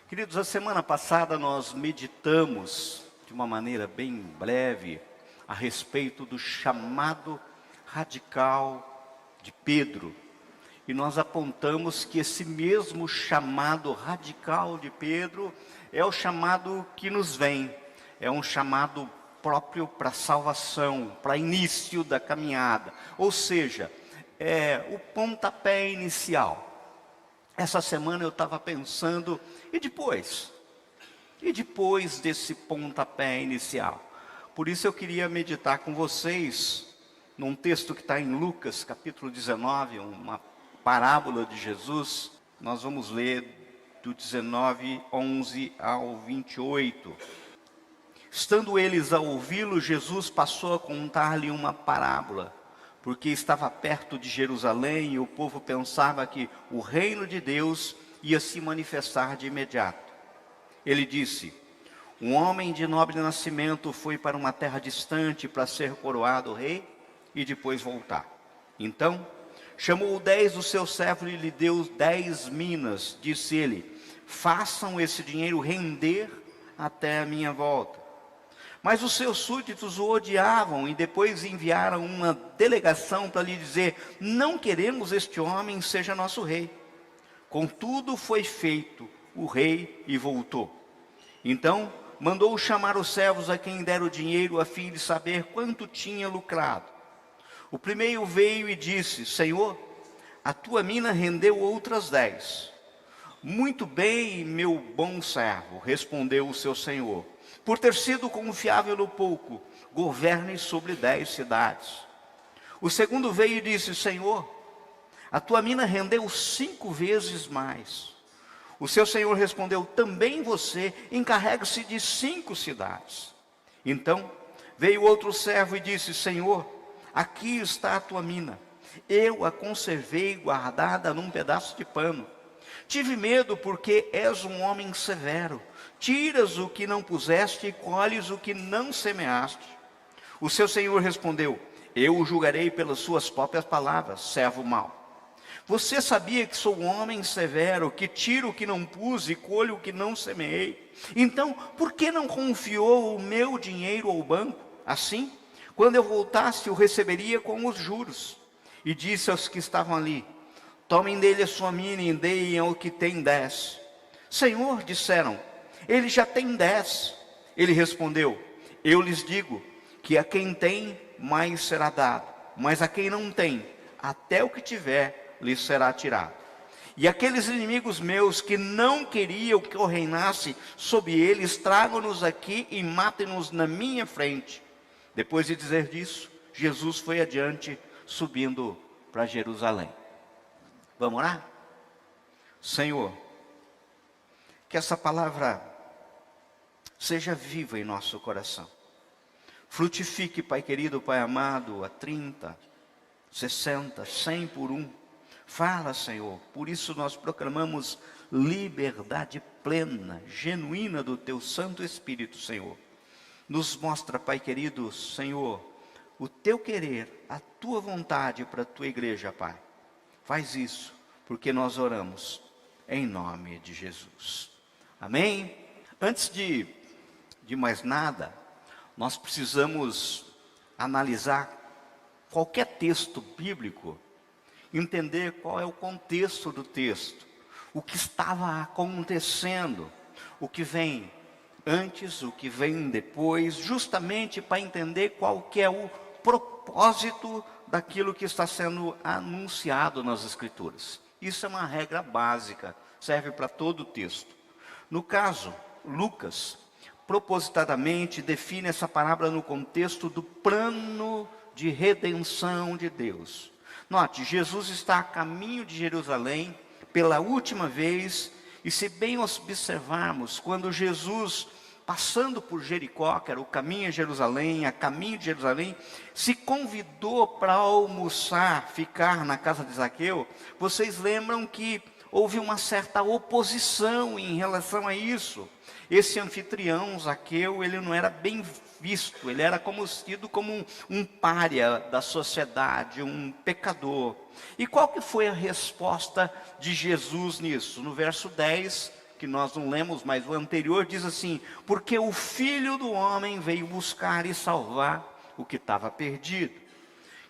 Queridos, a semana passada nós meditamos de uma maneira bem breve a respeito do chamado radical de Pedro. E nós apontamos que esse mesmo chamado radical de Pedro é o chamado que nos vem, é um chamado próprio para salvação, para início da caminhada, ou seja, é o pontapé inicial. Essa semana eu estava pensando, e depois? E depois desse pontapé inicial? Por isso eu queria meditar com vocês num texto que está em Lucas, capítulo 19, uma parábola de Jesus. Nós vamos ler do 19, 11 ao 28. Estando eles a ouvi-lo, Jesus passou a contar-lhe uma parábola, porque estava perto de Jerusalém e o povo pensava que o reino de Deus ia se manifestar de imediato. Ele disse: um homem de nobre nascimento foi para uma terra distante para ser coroado rei e depois voltar. Então, chamou 10 dos seus servos e lhe deu 10 minas. Disse ele: façam esse dinheiro render até a minha volta. Mas os seus súditos o odiavam e depois enviaram uma delegação para lhe dizer: não queremos este homem seja nosso rei. Contudo foi feito o rei e voltou. Então mandou chamar os servos a quem dera o dinheiro a fim de saber quanto tinha lucrado. O primeiro veio e disse: Senhor, a tua mina rendeu outras 10. Muito bem, meu bom servo, respondeu o seu senhor. Por ter sido confiável no pouco, governe sobre 10 cidades. O segundo veio e disse: Senhor, a tua mina rendeu 5 vezes mais. O seu senhor respondeu: também você encarregue-se de 5 cidades. Então veio outro servo e disse: Senhor, aqui está a tua mina. Eu a conservei guardada num pedaço de pano. Tive medo porque és um homem severo. Tiras o que não puseste e colhes o que não semeaste. O seu senhor respondeu: eu o julgarei pelas suas próprias palavras, servo mau. Você sabia que sou um homem severo, que tiro o que não pus e colho o que não semeei. Então, por que não confiou o meu dinheiro ao banco? Assim, quando eu voltasse, o receberia com os juros. E disse aos que estavam ali: tomem dele a sua mina e deem ao que tem 10. Senhor, disseram, ele já tem 10. Ele respondeu: eu lhes digo que a quem tem, mais será dado, mas a quem não tem, até o que tiver, lhes será tirado. E aqueles inimigos meus que não queriam que eu reinasse sobre eles, tragam-nos aqui e matem-nos na minha frente. Depois de dizer isso, Jesus foi adiante, subindo para Jerusalém. Vamos orar? Senhor, que essa palavra seja viva em nosso coração. Frutifique, Pai querido, Pai amado, a 30, 60, 100 por 1. Fala, Senhor, por isso nós proclamamos liberdade plena, genuína do Teu Santo Espírito, Senhor. Nos mostra, Pai querido, Senhor, o Teu querer, a Tua vontade para a Tua igreja, Pai. Faz isso, porque nós oramos em nome de Jesus. Amém? Antes de mais nada, nós precisamos analisar qualquer texto bíblico, entender qual é o contexto do texto, o que estava acontecendo, o que vem antes, o que vem depois, justamente para entender qual que é o propósito daquilo que está sendo anunciado nas Escrituras. Isso é uma regra básica, serve para todo o texto. No caso, Lucas, propositadamente, define essa parábola no contexto do plano de redenção de Deus. Note, Jesus está a caminho de Jerusalém pela última vez, e se bem observarmos, quando Jesus, passando por Jericó, que era o caminho a Jerusalém, se convidou para almoçar, ficar na casa de Zaqueu, vocês lembram que houve uma certa oposição em relação a isso. Esse anfitrião, Zaqueu, ele não era bem visto, ele era tido como um pária da sociedade, um pecador. E qual que foi a resposta de Jesus nisso? No verso 10, que nós não lemos, mas o anterior diz assim: porque o Filho do Homem veio buscar e salvar o que estava perdido.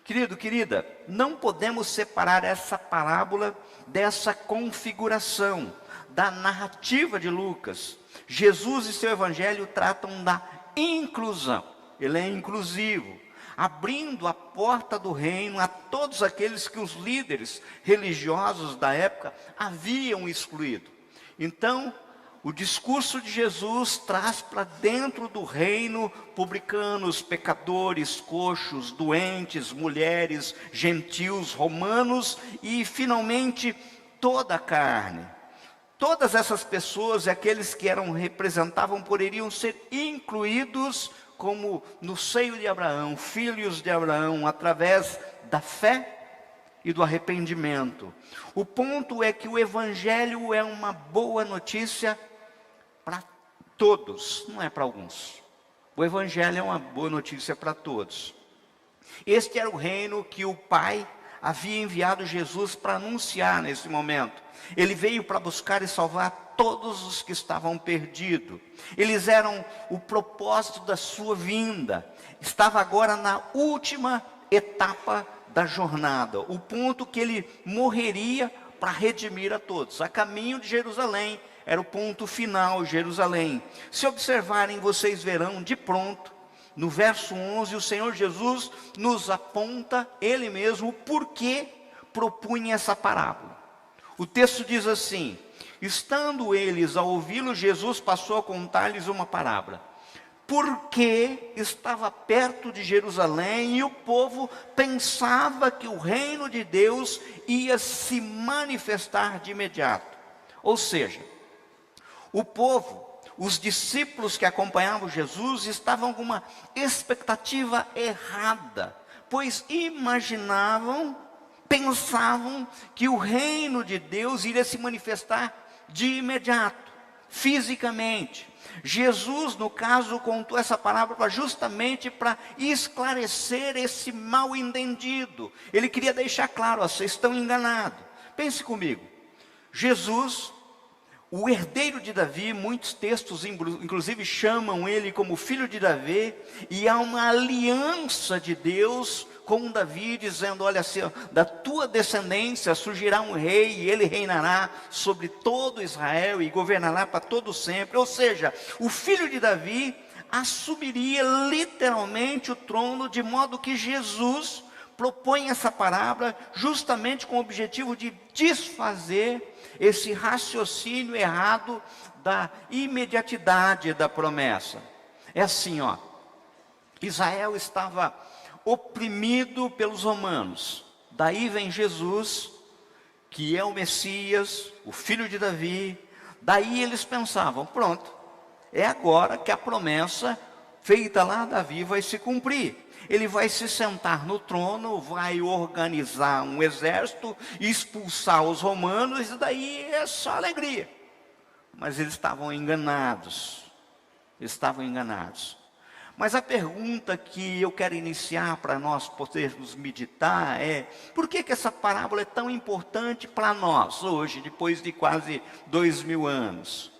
Querido, querida, não podemos separar essa parábola dessa configuração da narrativa de Lucas. Jesus e seu evangelho tratam da inclusão. Ele é inclusivo, abrindo a porta do reino a todos aqueles que os líderes religiosos da época haviam excluído. Então, o discurso de Jesus traz para dentro do reino publicanos, pecadores, coxos, doentes, mulheres, gentios, romanos e, finalmente, toda a carne. Todas essas pessoas e aqueles que representavam poderiam ser incluídos como no seio de Abraão, filhos de Abraão, através da fé e do arrependimento. O ponto é que o evangelho é uma boa notícia para todos, não é para alguns. O evangelho é uma boa notícia para todos. Este era o reino que o Pai havia enviado Jesus para anunciar nesse momento. Ele veio para buscar e salvar todos os que estavam perdidos. Eles eram o propósito da sua vinda. Estava agora na última etapa da jornada, o ponto que ele morreria para redimir a todos. A caminho de Jerusalém, era o ponto final, Jerusalém. Se observarem, vocês verão de pronto, no verso 11, o Senhor Jesus nos aponta, Ele mesmo, por que propunha essa parábola. O texto diz assim: estando eles a ouvi-lo, Jesus passou a contar-lhes uma parábola. Porque estava perto de Jerusalém e o povo pensava que o reino de Deus ia se manifestar de imediato. Ou seja, o povo, os discípulos que acompanhavam Jesus estavam com uma expectativa errada, pois pensavam que o reino de Deus iria se manifestar de imediato, fisicamente. Jesus, no caso, contou essa parábola justamente para esclarecer esse mal entendido. Ele queria deixar claro: vocês estão enganados. Pense comigo, Jesus, o herdeiro de Davi, muitos textos inclusive chamam ele como filho de Davi, e há uma aliança de Deus com Davi, dizendo: olha, da tua descendência surgirá um rei, e ele reinará sobre todo Israel, e governará para todo sempre. Ou seja, o filho de Davi assumiria literalmente o trono, de modo que Jesus propõe essa parábola justamente com o objetivo de desfazer esse raciocínio errado da imediatidade da promessa. É assim, Israel estava oprimido pelos romanos. Daí vem Jesus, que é o Messias, o filho de Davi. Daí eles pensavam: pronto, é agora que a promessa feita lá a Davi vai se cumprir. Ele vai se sentar no trono, vai organizar um exército, expulsar os romanos, e daí é só alegria. Mas eles estavam enganados. Mas a pergunta que eu quero iniciar para nós podermos meditar é: por que essa parábola é tão importante para nós hoje, depois de quase 2000 anos?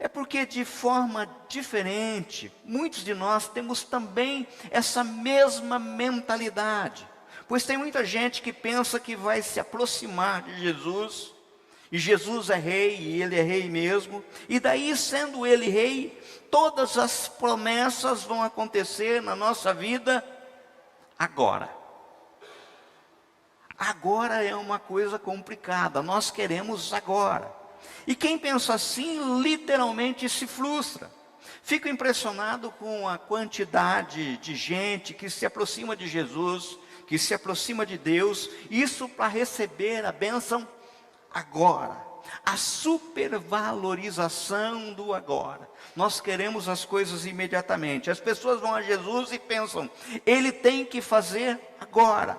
É porque, de forma diferente, muitos de nós temos também essa mesma mentalidade. Pois tem muita gente que pensa que vai se aproximar de Jesus, e Jesus é rei, e ele é rei mesmo, e daí, sendo ele rei, todas as promessas vão acontecer na nossa vida agora. Agora é uma coisa complicada, nós queremos agora. E quem pensa assim, literalmente se frustra. Fico impressionado com a quantidade de gente que se aproxima de Jesus, que se aproxima de Deus, isso para receber a bênção agora. A supervalorização do agora. Nós queremos as coisas imediatamente. As pessoas vão a Jesus e pensam: ele tem que fazer agora.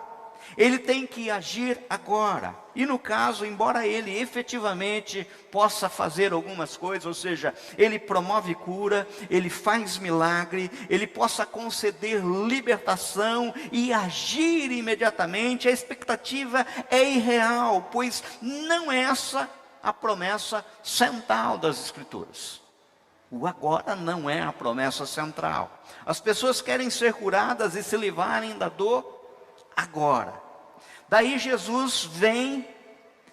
Ele tem que agir agora. E no caso, embora ele efetivamente possa fazer algumas coisas, ou seja, ele promove cura, ele faz milagre, ele possa conceder libertação e agir imediatamente, a expectativa é irreal, pois não é essa a promessa central das Escrituras. O agora não é a promessa central. As pessoas querem ser curadas e se livrarem da dor agora. Daí Jesus vem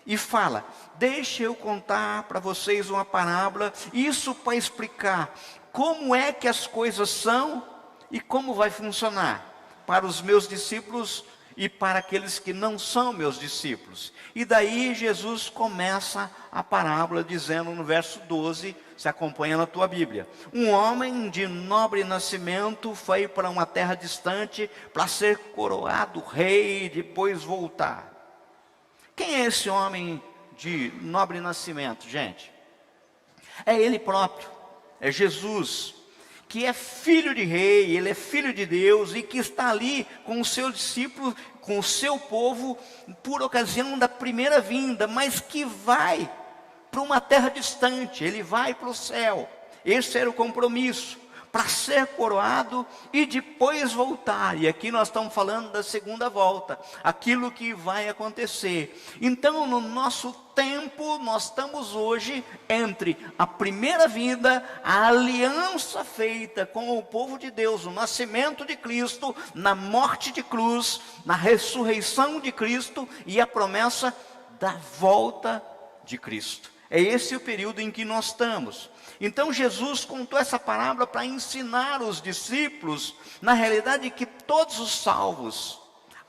e fala: deixa eu contar para vocês uma parábola, isso para explicar como é que as coisas são e como vai funcionar para os meus discípulos e para aqueles que não são meus discípulos. E daí Jesus começa a parábola dizendo no verso 12, se acompanha na tua Bíblia: um homem de nobre nascimento foi para uma terra distante para ser coroado rei e depois voltar. Quem é esse homem de nobre nascimento, gente? É ele próprio, é Jesus, que é filho de rei, ele é filho de Deus e que está ali com os seus discípulos, com o seu povo, por ocasião da primeira vinda, mas que vai para uma terra distante, ele vai para o céu. Esse era o compromisso, para ser coroado e depois voltar. E aqui nós estamos falando da segunda volta, aquilo que vai acontecer. Então, no nosso tempo, nós estamos hoje entre a primeira vinda, a aliança feita com o povo de Deus, o nascimento de Cristo, na morte de cruz, na ressurreição de Cristo e a promessa da volta de Cristo. É esse o período em que nós estamos. Então Jesus contou essa parábola para ensinar os discípulos, na realidade, que todos os salvos,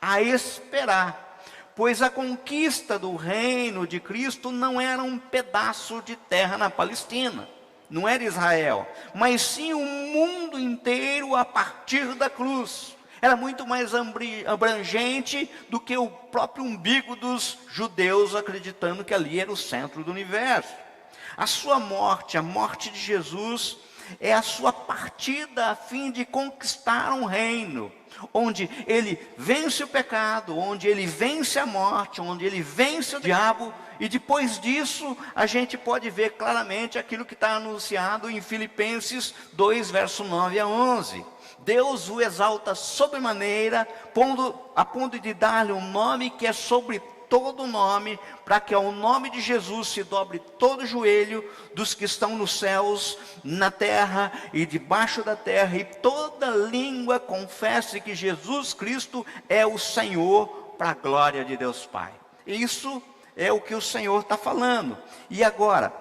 a esperar, pois a conquista do reino de Cristo não era um pedaço de terra na Palestina, não era Israel, mas sim o mundo inteiro a partir da cruz. Era muito mais abrangente do que o próprio umbigo dos judeus, acreditando que ali era o centro do universo. A sua morte, a morte de Jesus, é a sua partida a fim de conquistar um reino, onde ele vence o pecado, onde ele vence a morte, onde ele vence o diabo. E depois disso, a gente pode ver claramente aquilo que está anunciado em Filipenses 2, verso 9 a 11. Deus o exalta sobremaneira, a ponto de dar-lhe um nome que é sobre todo nome, para que ao nome de Jesus se dobre todo joelho dos que estão nos céus, na terra e debaixo da terra, e toda língua confesse que Jesus Cristo é o Senhor, para a glória de Deus Pai. Isso é o que o Senhor está falando. E agora?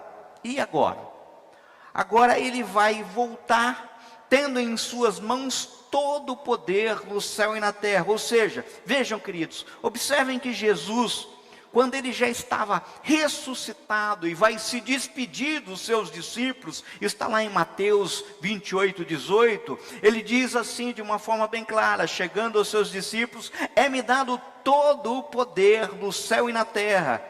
Agora ele vai voltar, tendo em suas mãos todo o poder no céu e na terra. Ou seja, vejam, queridos, observem que Jesus, quando ele já estava ressuscitado e vai se despedir dos seus discípulos, está lá em Mateus 28, 18, ele diz assim de uma forma bem clara, chegando aos seus discípulos: é-me dado todo o poder no céu e na terra.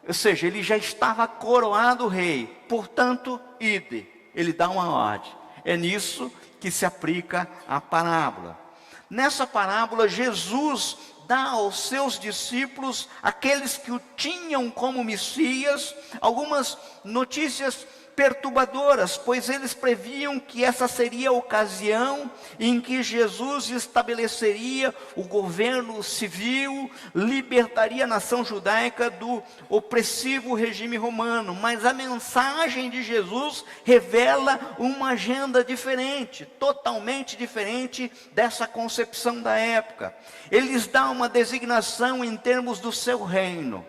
Ou seja, ele já estava coroado rei, portanto, ide, ele dá uma ordem. É nisso que se aplica a parábola. Nessa parábola, Jesus dá aos seus discípulos, aqueles que o tinham como Messias, algumas notícias perturbadoras, pois eles previam que essa seria a ocasião em que Jesus estabeleceria o governo civil, libertaria a nação judaica do opressivo regime romano. Mas a mensagem de Jesus revela uma agenda diferente, totalmente diferente dessa concepção da época. Ele lhes dá uma designação em termos do seu reino,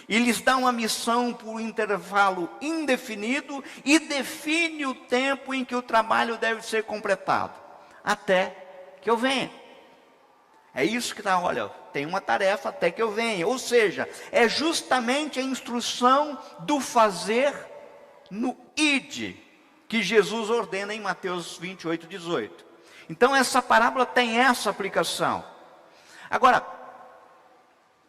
e lhes dá uma missão por um intervalo indefinido e define o tempo em que o trabalho deve ser completado, até que eu venha. É isso que está, olha, tem uma tarefa até que eu venha. Ou seja, é justamente a instrução do fazer no ide, que Jesus ordena em Mateus 28, 18. Então essa parábola tem essa aplicação. Agora,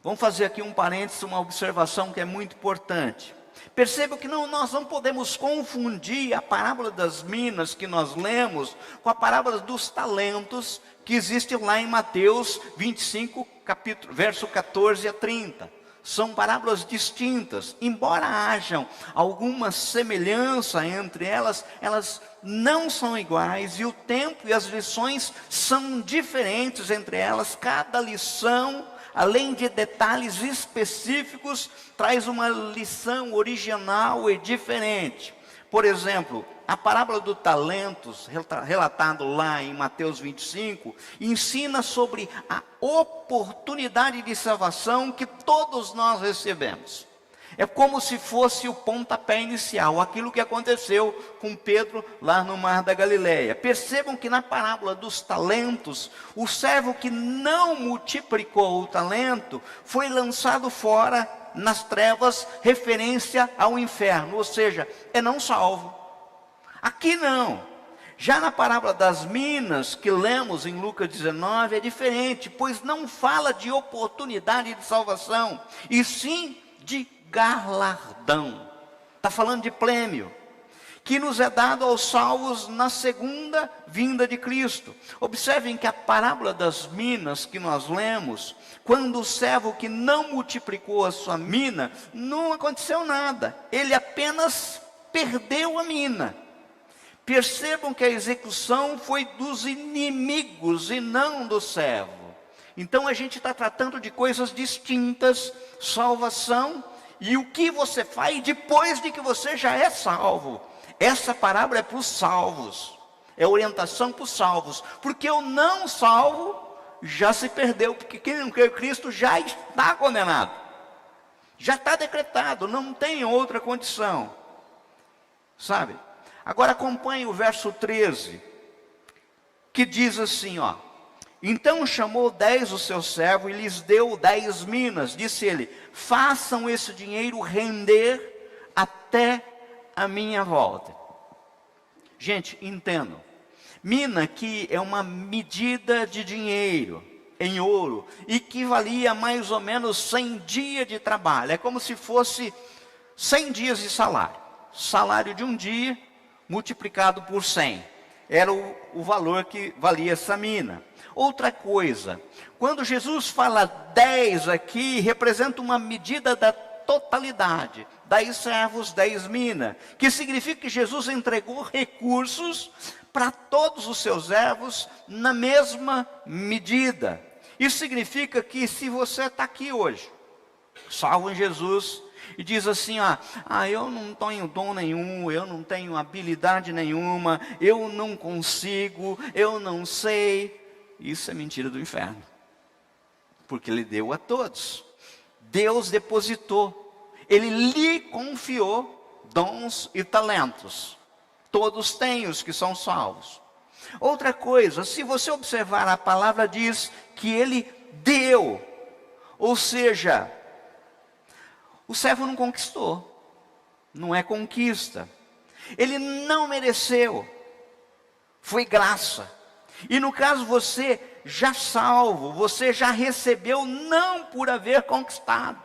vamos fazer aqui um parênteses, uma observação que é muito importante. Perceba que nós não podemos confundir a parábola das minas que nós lemos com a parábola dos talentos que existe lá em Mateus 25, verso 14 a 30. São parábolas distintas, embora hajam alguma semelhança entre elas, elas não são iguais, e o tempo e as lições são diferentes entre elas. Cada lição, além de detalhes específicos, traz uma lição original e diferente. Por exemplo, a parábola do talentos, relatado lá em Mateus 25, ensina sobre a oportunidade de salvação que todos nós recebemos. É como se fosse o pontapé inicial, aquilo que aconteceu com Pedro lá no Mar da Galileia. Percebam que na parábola dos talentos, o servo que não multiplicou o talento foi lançado fora nas trevas, referência ao inferno, ou seja, é não salvo. Aqui não. Já na parábola das minas, que lemos em Lucas 19, é diferente, pois não fala de oportunidade de salvação, e sim de galardão. Está falando de prêmio, que nos é dado aos salvos na segunda vinda de Cristo. Observem que a parábola das minas que nós lemos, quando o servo que não multiplicou a sua mina, não aconteceu nada, ele apenas perdeu a mina. Percebam que a execução foi dos inimigos e não do servo. Então a gente está tratando de coisas distintas: salvação e o que você faz depois de que você já é salvo. Essa parábola é para os salvos, é orientação para os salvos, porque o não salvo já se perdeu, porque quem não crê em Cristo já está condenado, já está decretado, não tem outra condição, sabe? Agora acompanhe o verso 13, que diz assim, ó: então chamou 10 o seu servo e lhes deu 10 minas. Disse ele: façam esse dinheiro render até a minha volta. Gente, entendam. Mina aqui é uma medida de dinheiro em ouro, e que valia mais ou menos 100 dias de trabalho. É como se fosse 100 dias de salário. Salário de um dia multiplicado por 100. Era o valor que valia essa mina. Outra coisa, quando Jesus fala 10 aqui, representa uma medida da totalidade. 10 servos, 10 minas, que significa que Jesus entregou recursos para todos os seus servos na mesma medida. Isso significa que se você está aqui hoje, salvo em Jesus, e diz assim, eu não tenho dom nenhum, eu não tenho habilidade nenhuma, eu não consigo, eu não sei. Isso é mentira do inferno, porque Ele deu a todos. Deus depositou, Ele lhe confiou dons e talentos. Todos têm os que são salvos. Outra coisa, se você observar, a palavra diz que Ele deu, ou seja, o servo não conquistou, não é conquista. Ele não mereceu, foi graça. E no caso você já salvo, você já recebeu, não por haver conquistado,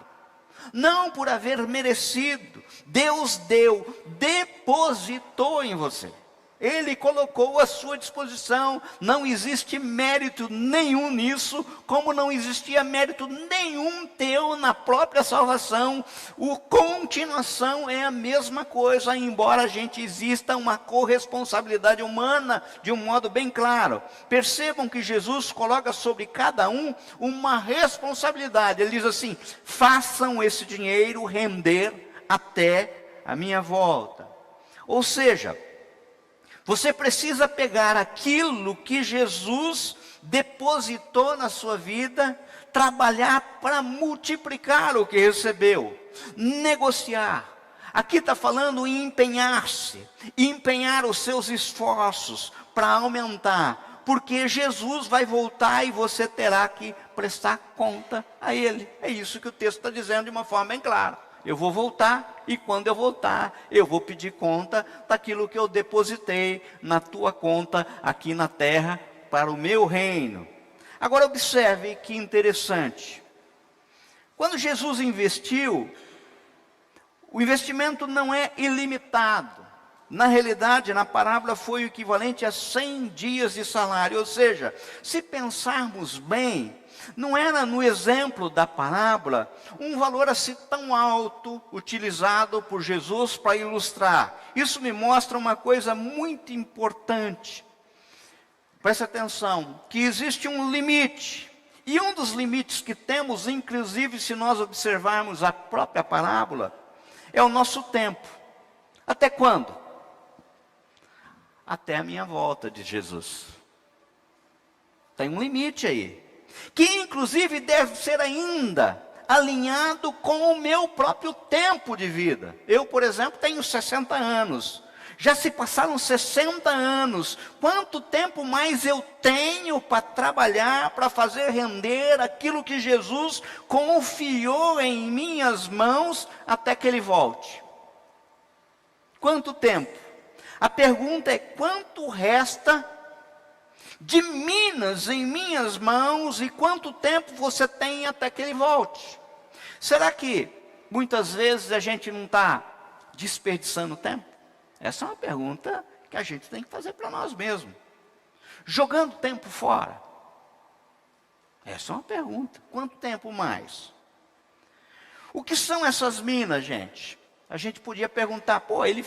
não por haver merecido. Deus deu, depositou em você. Ele colocou à sua disposição. Não existe mérito nenhum nisso, como não existia mérito nenhum teu na própria salvação. O continuação é a mesma coisa, embora a gente exista uma corresponsabilidade humana de um modo bem claro. Percebam que Jesus coloca sobre cada um uma responsabilidade. Ele diz assim: façam esse dinheiro render até a minha volta. Ou seja, você precisa pegar aquilo que Jesus depositou na sua vida, trabalhar para multiplicar o que recebeu, negociar. Aqui está falando em empenhar-se, empenhar os seus esforços para aumentar, porque Jesus vai voltar e você terá que prestar conta a Ele. É isso que o texto está dizendo de uma forma bem clara. Eu vou voltar, e quando eu voltar, eu vou pedir conta daquilo que eu depositei na tua conta aqui na terra, para o meu reino. Agora observe que interessante. Quando Jesus investiu, o investimento não é ilimitado, Na realidade, na parábola foi o equivalente a 100 dias de salário. Ou seja, se pensarmos bem, não era no exemplo da parábola um valor assim tão alto utilizado por Jesus para ilustrar. Isso me mostra uma coisa muito importante. Preste atenção, que existe um limite. E um dos limites que temos, inclusive se nós observarmos a própria parábola, é o nosso tempo. Até quando? Até a minha volta, de Jesus. Tem um limite aí, que inclusive deve ser ainda alinhado com o meu próprio tempo de vida. Eu, por exemplo, tenho 60 anos. Já se passaram 60 anos. Quanto tempo mais eu tenho para trabalhar, para fazer render aquilo que Jesus confiou em minhas mãos até que Ele volte? Quanto tempo? A pergunta é: quanto resta de minas em minhas mãos e quanto tempo você tem até que Ele volte? Será que muitas vezes a gente não está desperdiçando tempo? Essa é uma pergunta que a gente tem que fazer para nós mesmos. Jogando tempo fora? Essa é uma pergunta. Quanto tempo mais? O que são essas minas, gente? A gente podia perguntar, pô, ele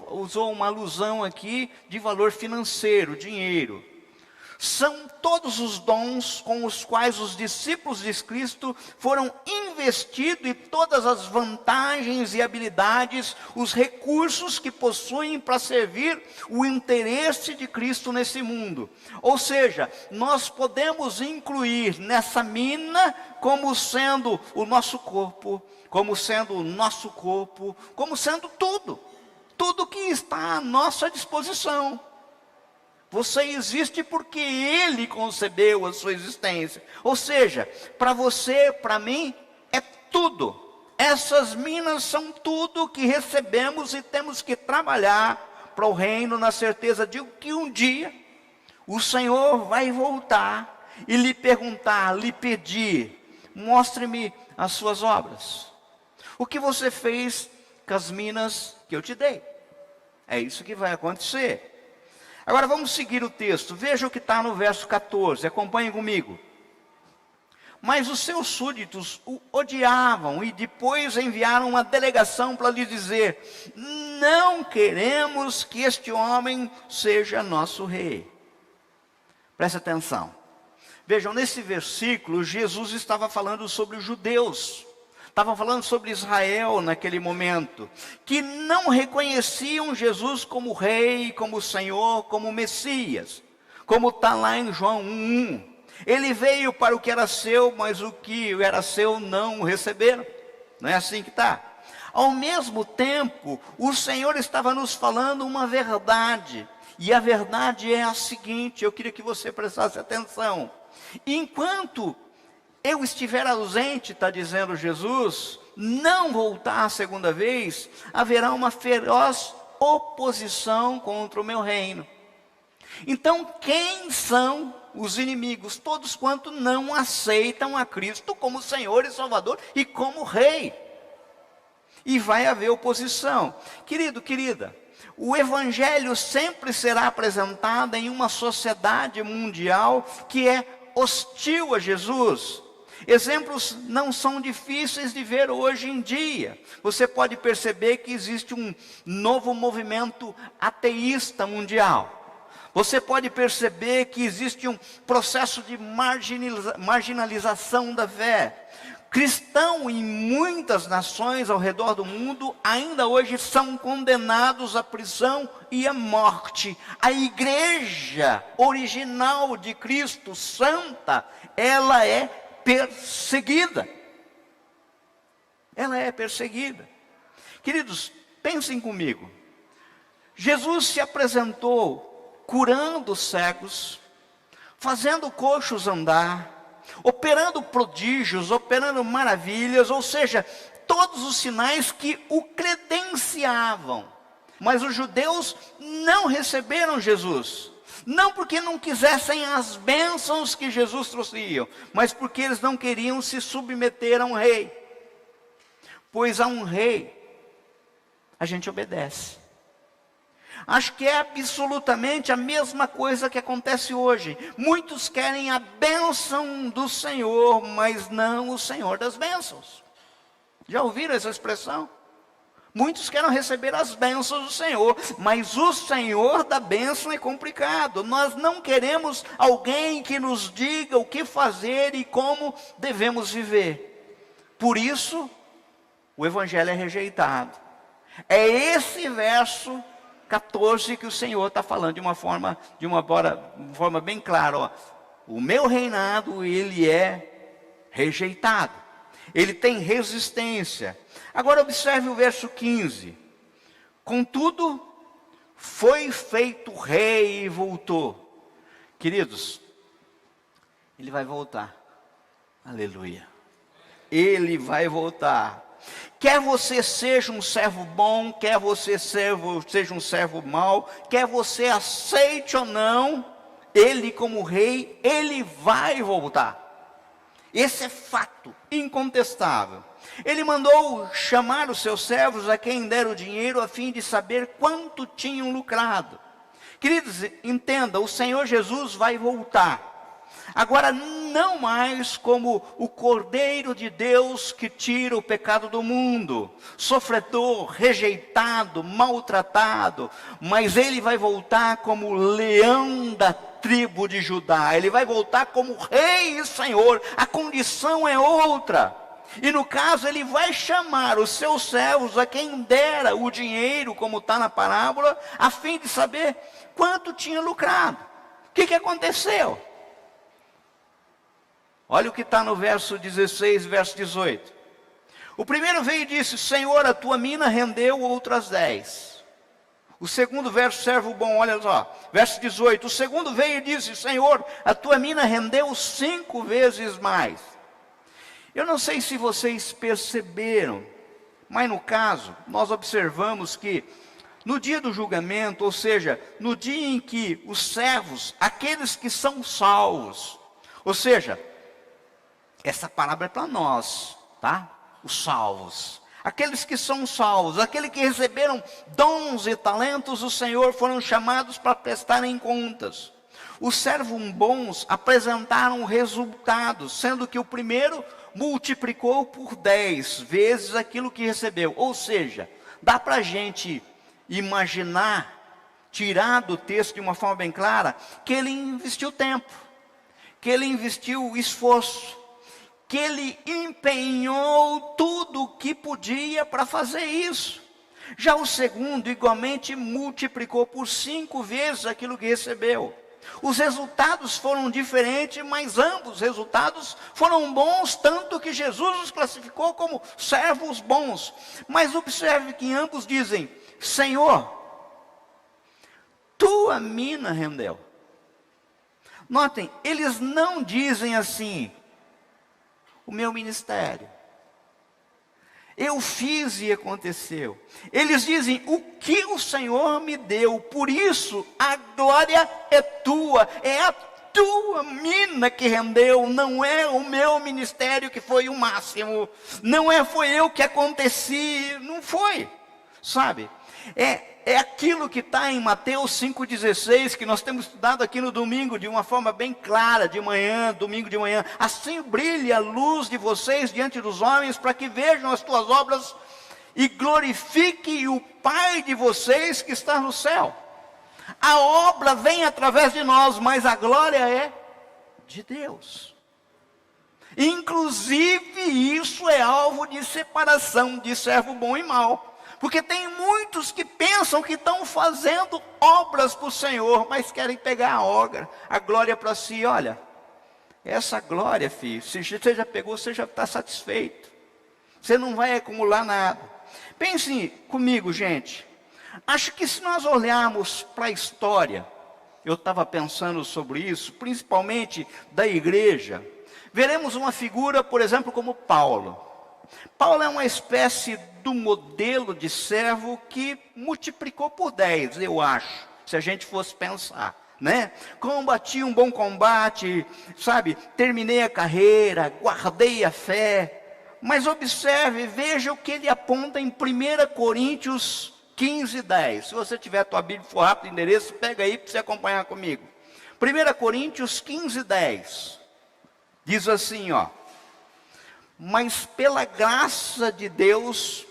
usou uma alusão aqui de valor financeiro, dinheiro. São todos os dons com os quais os discípulos de Cristo foram investidos, e todas as vantagens e habilidades, os recursos que possuem para servir o interesse de Cristo nesse mundo. Ou seja, nós podemos incluir nessa mina como sendo o nosso corpo, como sendo tudo que está à nossa disposição. Você existe porque Ele concebeu a sua existência. Ou seja, para você, para mim, é tudo. Essas minas são tudo que recebemos e temos que trabalhar para o reino, na certeza de que um dia o Senhor vai voltar e lhe perguntar, lhe pedir: mostre-me as suas obras. O que você fez com as minas que eu te dei? É isso que vai acontecer. Agora vamos seguir o texto. Veja o que está no verso 14. Acompanhem comigo. Mas os seus súditos o odiavam e depois enviaram uma delegação para lhe dizer: não queremos que este homem seja nosso rei. Preste atenção. Vejam, nesse versículo, Jesus estava falando sobre os judeus. Estava falando sobre Israel naquele momento, que não reconheciam Jesus como rei, como Senhor, como Messias. Como está lá em João 1:1. Ele veio para o que era seu, mas o que era seu não o receberam. Não é assim que está? Ao mesmo tempo, o Senhor estava nos falando uma verdade. E a verdade é a seguinte, eu queria que você prestasse atenção. Enquanto eu estiver ausente, está dizendo Jesus, não voltar a segunda vez, haverá uma feroz oposição contra o meu reino. Então, quem são os inimigos? Todos quanto não aceitam a Cristo como Senhor e Salvador e como Rei. E vai haver oposição. Querido, querida, o Evangelho sempre será apresentado em uma sociedade mundial que é hostil a Jesus. Exemplos não são difíceis de ver hoje em dia. Você pode perceber que existe um novo movimento ateísta mundial. Você pode perceber que existe um processo de marginalização da fé. Cristãos em muitas nações ao redor do mundo ainda hoje são condenados à prisão e à morte. A igreja original de Cristo, santa, ela é perseguida. Ela é perseguida. Queridos, pensem comigo. Jesus se apresentou curando cegos, fazendo coxos andar, operando prodígios, operando maravilhas, ou seja, todos os sinais que o credenciavam. Mas os judeus não receberam Jesus. Não porque não quisessem as bênçãos que Jesus trouxe, mas porque eles não queriam se submeter a um rei. Pois a um rei, a gente obedece. Acho que é absolutamente a mesma coisa que acontece hoje. Muitos querem a bênção do Senhor, mas não o Senhor das bênçãos. Já ouviram essa expressão? Muitos querem receber as bênçãos do Senhor, mas o Senhor da bênção é complicado. Nós não queremos alguém que nos diga o que fazer e como devemos viver. Por isso, o Evangelho é rejeitado. É esse verso 14 que o Senhor está falando de uma forma bem clara. Ó. O meu reinado, ele é rejeitado. Ele tem resistência. Agora observe o verso 15. Contudo, foi feito rei e voltou. Queridos, ele vai voltar. Aleluia. Ele vai voltar. Quer você seja um servo bom, quer você seja um servo mau, quer você aceite ou não, ele como rei, ele vai voltar. Esse é fato incontestável. Ele mandou chamar os seus servos a quem dera o dinheiro a fim de saber quanto tinham lucrado. Queridos, entenda, o Senhor Jesus vai voltar. Agora, não mais como o Cordeiro de Deus que tira o pecado do mundo, sofredor, rejeitado, maltratado, mas ele vai voltar como o leão da tribo de Judá, ele vai voltar como rei e senhor, a condição é outra. E no caso, ele vai chamar os seus servos a quem dera o dinheiro, como está na parábola, a fim de saber quanto tinha lucrado. O que aconteceu? Olha o que está no verso 16, verso 18. O primeiro veio e disse: Senhor, a tua mina rendeu outras 10. O segundo verso, servo bom, olha só, verso 18. O segundo veio e disse: Senhor, a tua mina rendeu 5 vezes mais. Eu não sei se vocês perceberam, mas no caso, nós observamos que no dia do julgamento, ou seja, no dia em que os servos, aqueles que são salvos, ou seja, essa palavra é para nós, tá? Os salvos. Aqueles que são salvos, aqueles que receberam dons e talentos do Senhor, foram chamados para prestarem contas. Os servos bons apresentaram resultados, sendo que o primeiro multiplicou por 10 vezes aquilo que recebeu. Ou seja, dá para a gente imaginar, tirar do texto de uma forma bem clara, que ele investiu tempo, que ele investiu esforço, que ele empenhou tudo o que podia para fazer isso. Já o segundo, igualmente, multiplicou por 5 vezes aquilo que recebeu. Os resultados foram diferentes, mas ambos os resultados foram bons, tanto que Jesus os classificou como servos bons. Mas observe que ambos dizem: Senhor, tua mina rendeu. Notem, eles não dizem assim: o meu ministério, eu fiz e aconteceu. Eles dizem: o que o Senhor me deu, por isso a glória é tua, é a tua mina que rendeu, não é o meu ministério que foi o máximo, não foi eu que aconteci, não foi, sabe? É aquilo que está em Mateus 5,16, que nós temos estudado aqui no domingo, de uma forma bem clara, de manhã, domingo de manhã. Assim brilhe a luz de vocês diante dos homens, para que vejam as tuas obras e glorifiquem o Pai de vocês que está no céu. A obra vem através de nós, mas a glória é de Deus. Inclusive, isso é alvo de separação de servo bom e mau. Porque tem muitos que pensam que estão fazendo obras para o Senhor, mas querem pegar a glória para si. Olha, essa glória, filho, se você já pegou, você já está satisfeito. Você não vai acumular nada. Pense comigo, gente. Acho que se nós olharmos para a história, eu estava pensando sobre isso, principalmente da igreja, veremos uma figura, por exemplo, como Paulo. Paulo é uma espécie do modelo de servo que multiplicou por 10, eu acho, se a gente fosse pensar, né? Combati um bom combate, sabe? Terminei a carreira, guardei a fé. Mas observe, veja o que ele aponta em 1 Coríntios 15:10. Se você tiver a tua Bíblia, for rápido o endereço, pega aí para você acompanhar comigo. 1 Coríntios 15:10. Diz assim, ó: mas pela graça de Deus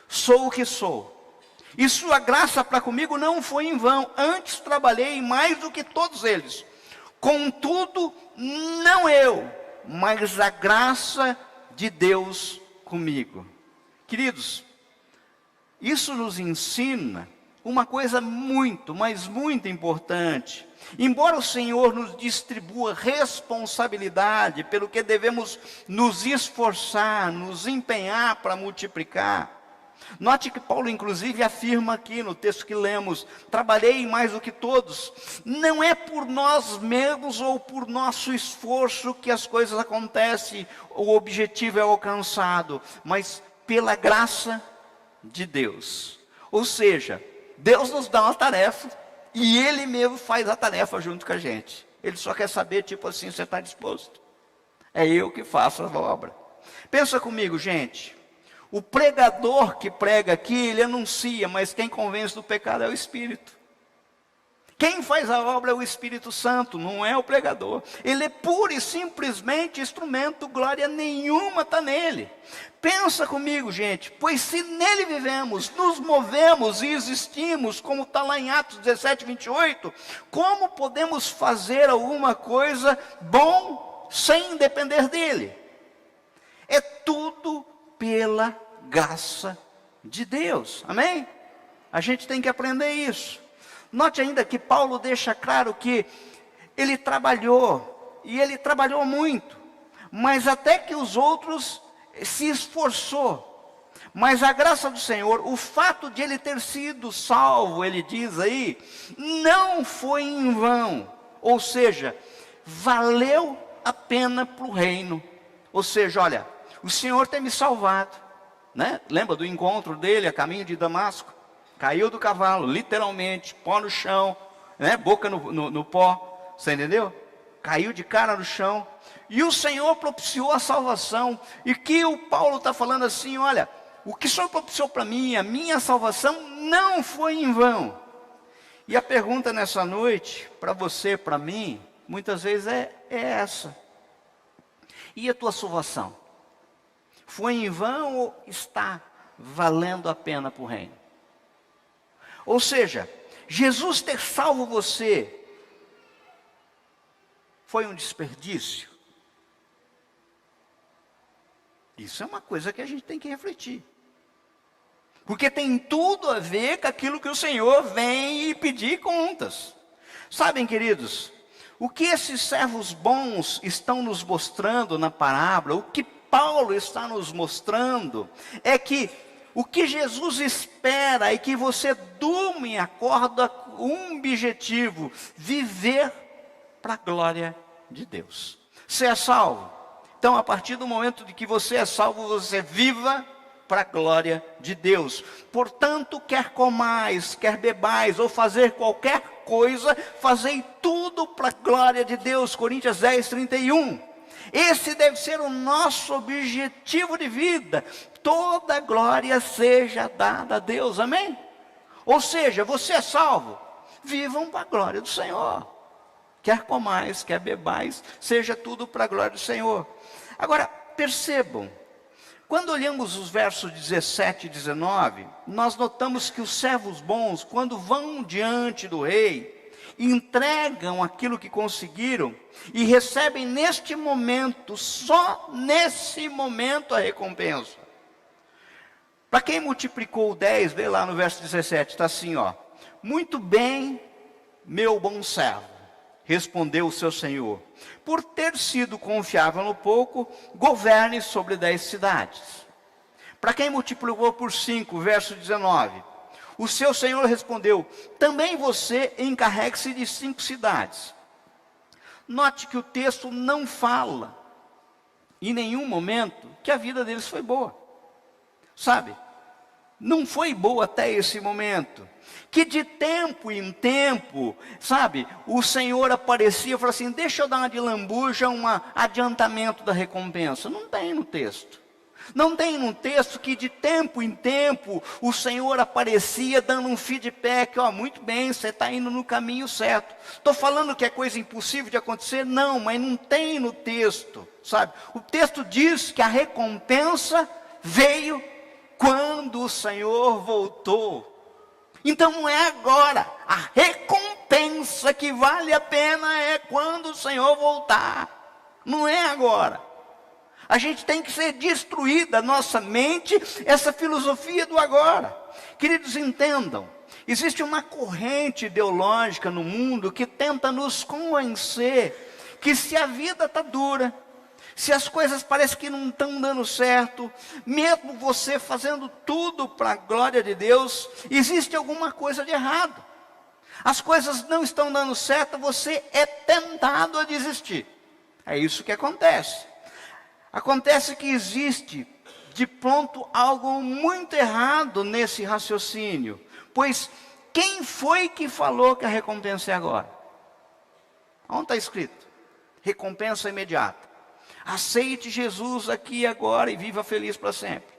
sou o que sou. E sua graça para comigo não foi em vão. Antes trabalhei mais do que todos eles. Contudo, não eu, mas a graça de Deus comigo. Queridos, isso nos ensina uma coisa muito, mas muito importante. Embora o Senhor nos distribua responsabilidade pelo que devemos nos esforçar, nos empenhar para multiplicar. Note que Paulo inclusive afirma aqui no texto que lemos: trabalhei mais do que todos. Não é por nós mesmos ou por nosso esforço que as coisas acontecem, o objetivo é alcançado, mas pela graça de Deus. Ou seja, Deus nos dá uma tarefa e Ele mesmo faz a tarefa junto com a gente. Ele só quer saber, tipo assim, você está disposto? É eu que faço a obra. Pensa comigo, gente. O pregador que prega aqui, ele anuncia, mas quem convence do pecado é o Espírito. Quem faz a obra é o Espírito Santo, não é o pregador. Ele é pura e simplesmente instrumento, glória nenhuma está nele. Pensa comigo, gente, pois se nele vivemos, nos movemos e existimos, como está lá em Atos 17:28, como podemos fazer alguma coisa bom sem depender dele? É tudo pela graça de Deus, amém? A gente tem que aprender isso. Note ainda que Paulo deixa claro que ele trabalhou, e ele trabalhou muito, mas até que os outros se esforçou. Mas a graça do Senhor, o fato de ele ter sido salvo, ele diz aí, não foi em vão. Ou seja, valeu a pena para o reino. Ou seja, olha, o Senhor tem me salvado, né? Lembra do encontro dele a caminho de Damasco? Caiu do cavalo, literalmente, pó no chão, né? Boca no pó, você entendeu? Caiu de cara no chão, e o Senhor propiciou a salvação. E que o Paulo está falando assim, olha, o que o Senhor propiciou para mim, a minha salvação não foi em vão. E a pergunta nessa noite, para você, para mim, muitas vezes é essa: e a tua salvação? Foi em vão ou está valendo a pena para o reino? Ou seja, Jesus ter salvo você foi um desperdício? Isso é uma coisa que a gente tem que refletir. Porque tem tudo a ver com aquilo que o Senhor vem e pedir contas. Sabem, queridos, o que esses servos bons estão nos mostrando na parábola, o que Paulo está nos mostrando, é que o que Jesus espera é que você durma e acorda com um objetivo: viver para a glória de Deus. Você é salvo? Então, a partir do momento de que você é salvo, você viva para a glória de Deus. Portanto, quer comais, quer bebais, ou fazer qualquer coisa, fazei tudo para a glória de Deus. Coríntios 10:31. Esse deve ser o nosso objetivo de vida. Toda glória seja dada a Deus, amém? Ou seja, você é salvo, vivam para a glória do Senhor. Quer comais, quer bebais, seja tudo para a glória do Senhor. Agora, percebam, quando olhamos os versos 17 e 19, nós notamos que os servos bons, quando vão diante do rei, entregam aquilo que conseguiram e recebem neste momento, só nesse momento, a recompensa. Para quem multiplicou o 10, vê lá no verso 17, está assim, ó: muito bem, meu bom servo, respondeu o seu senhor, por ter sido confiável no pouco, governe sobre 10 cidades. Para quem multiplicou por 5, verso 19, o seu senhor respondeu: também você encarregue-se de 5 cidades. Note que o texto não fala, em nenhum momento, que a vida deles foi boa. Sabe? Não foi boa até esse momento. Que de tempo em tempo, sabe, o Senhor aparecia e falou assim: deixa eu dar uma de lambuja, um adiantamento da recompensa. Não tem no texto. Não tem um texto que de tempo em tempo o Senhor aparecia dando um feedback, muito bem, você está indo no caminho certo. Estou falando que é coisa impossível de acontecer? Não, mas não tem no texto, sabe? O texto diz que a recompensa veio quando o Senhor voltou. Então não é agora, a recompensa que vale a pena é quando o Senhor voltar, não é agora. A gente tem que ser destruída, nossa mente, essa filosofia do agora. Queridos, entendam, existe uma corrente ideológica no mundo que tenta nos convencer que se a vida está dura, se as coisas parecem que não estão dando certo, mesmo você fazendo tudo para a glória de Deus, existe alguma coisa de errado. As coisas não estão dando certo, você é tentado a desistir. É isso que acontece. Acontece que existe, de pronto, algo muito errado nesse raciocínio. Pois quem foi que falou que a recompensa é agora? Onde está escrito? Recompensa imediata. Aceite Jesus aqui e agora e viva feliz para sempre.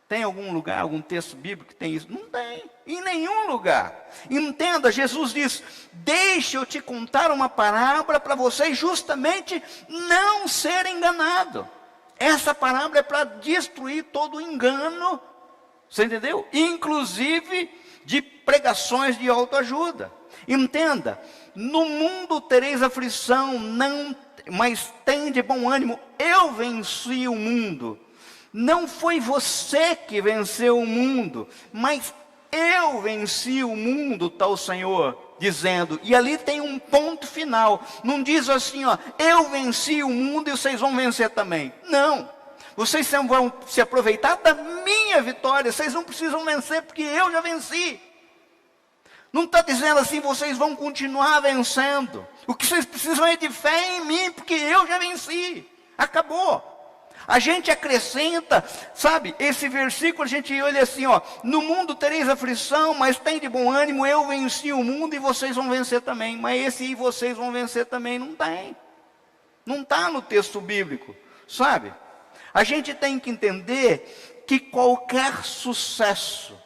Tem algum lugar, algum texto bíblico que tem isso? Não tem, em nenhum lugar. Entenda, Jesus diz, deixa eu te contar uma parábola para vocês justamente não serem enganados. Essa parábola é para destruir todo o engano, você entendeu? Inclusive de pregações de autoajuda. Entenda, no mundo tereis aflição, mas tem de bom ânimo, eu venci o mundo. Não foi você que venceu o mundo, mas eu venci o mundo, está o Senhor dizendo. E ali tem um ponto final. Não diz assim, eu venci o mundo e vocês vão vencer também. Não. Vocês vão se aproveitar da minha vitória. Vocês não precisam vencer porque eu já venci. Não está dizendo assim, vocês vão continuar vencendo. O que vocês precisam é de fé em mim, porque eu já venci. Acabou. A gente acrescenta, sabe, esse versículo a gente olha assim, no mundo tereis aflição, mas tem de bom ânimo, eu venci o mundo e vocês vão vencer também. Mas esse e vocês vão vencer também, não tem. Não está no texto bíblico, sabe? A gente tem que entender que qualquer sucesso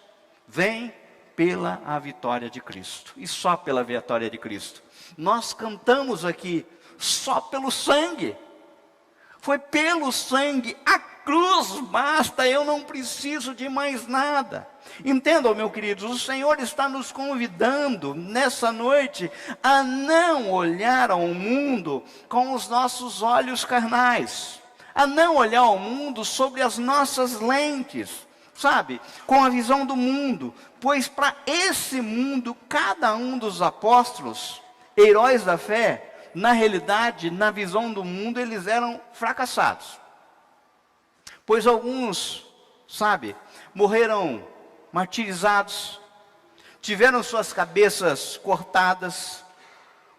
vem pela a vitória de Cristo. E só pela vitória de Cristo. Nós cantamos aqui, só pelo sangue. Foi pelo sangue, a cruz basta, eu não preciso de mais nada. Entendam, meus queridos, o Senhor está nos convidando nessa noite a não olhar ao mundo com os nossos olhos carnais, a não olhar ao mundo sobre as nossas lentes, sabe, com a visão do mundo, pois para esse mundo, cada um dos apóstolos, heróis da fé, na realidade, na visão do mundo, eles eram fracassados. Pois alguns, sabe, morreram martirizados, tiveram suas cabeças cortadas,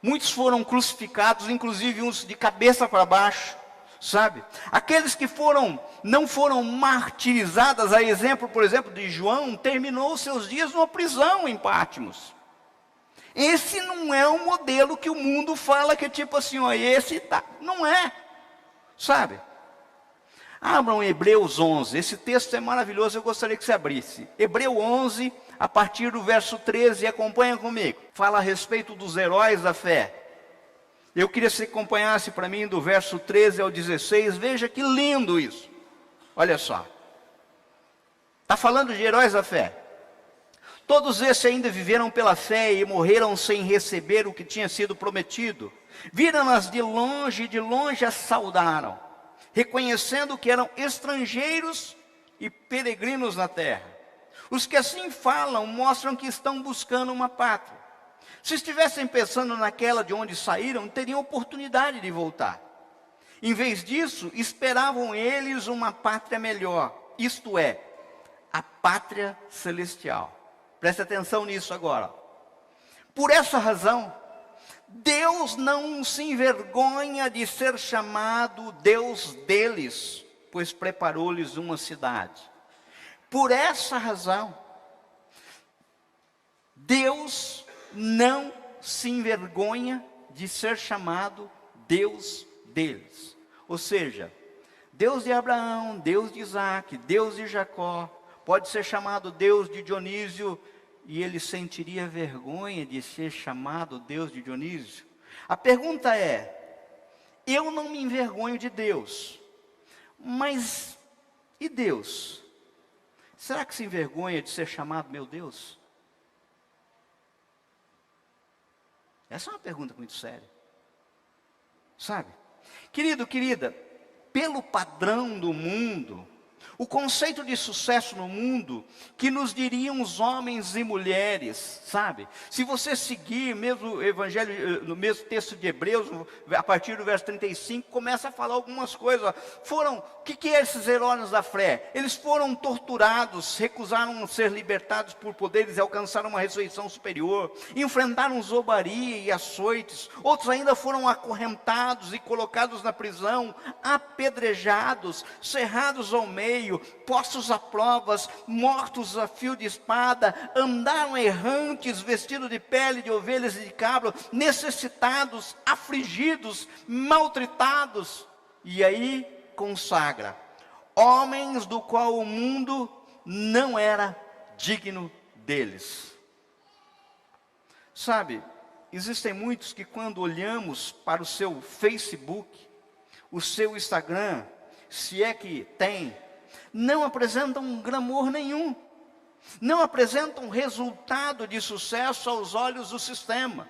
muitos foram crucificados, inclusive uns de cabeça para baixo, sabe? Aqueles que não foram martirizados, a exemplo, por exemplo, de João, terminou seus dias numa prisão em Patmos. Esse não é um modelo que o mundo fala que é tipo assim, esse tá. Não é, sabe? Abram Hebreus 11, esse texto é maravilhoso, eu gostaria que você abrisse. Hebreus 11, a partir do verso 13, acompanha comigo. Fala a respeito dos heróis da fé. Eu queria que você acompanhasse para mim do verso 13 ao 16, veja que lindo isso. Olha só. Está falando de heróis da fé. Todos esses ainda viveram pela fé e morreram sem receber o que tinha sido prometido. Viram-nas de longe as saudaram, reconhecendo que eram estrangeiros e peregrinos na terra. Os que assim falam mostram que estão buscando uma pátria. Se estivessem pensando naquela de onde saíram, teriam oportunidade de voltar. Em vez disso, esperavam eles uma pátria melhor, isto é, a pátria celestial. Preste atenção nisso agora. Por essa razão, Deus não se envergonha de ser chamado Deus deles, pois preparou-lhes uma cidade. Por essa razão, Deus não se envergonha de ser chamado Deus deles. Ou seja, Deus de Abraão, Deus de Isaac, Deus de Jacó, pode ser chamado Deus de Dionísio, e ele sentiria vergonha de ser chamado Deus de Dionísio? A pergunta é: eu não me envergonho de Deus, mas e Deus? Será que se envergonha de ser chamado meu Deus? Essa é uma pergunta muito séria. Sabe? Querido, querida, pelo padrão do mundo, o conceito de sucesso no mundo, que nos diriam os homens e mulheres, sabe? Se você seguir mesmo o evangelho, no mesmo texto de Hebreus, a partir do verso 35, começa a falar algumas coisas. O que é esses heróis da fé? Eles foram torturados, recusaram ser libertados por poderes e alcançaram uma ressurreição superior, enfrentaram zombaria e açoites, outros ainda foram acorrentados e colocados na prisão, apedrejados, cerrados ao meio, postos a provas, mortos a fio de espada, andaram errantes, vestidos de pele de ovelhas e de cabra, necessitados, afligidos, maltratados. E aí consagra: homens do qual o mundo não era digno deles. Sabe, existem muitos que quando olhamos para o seu Facebook, o seu Instagram, se é que tem, não apresentam glamour nenhum, não apresentam resultado de sucesso aos olhos do sistema.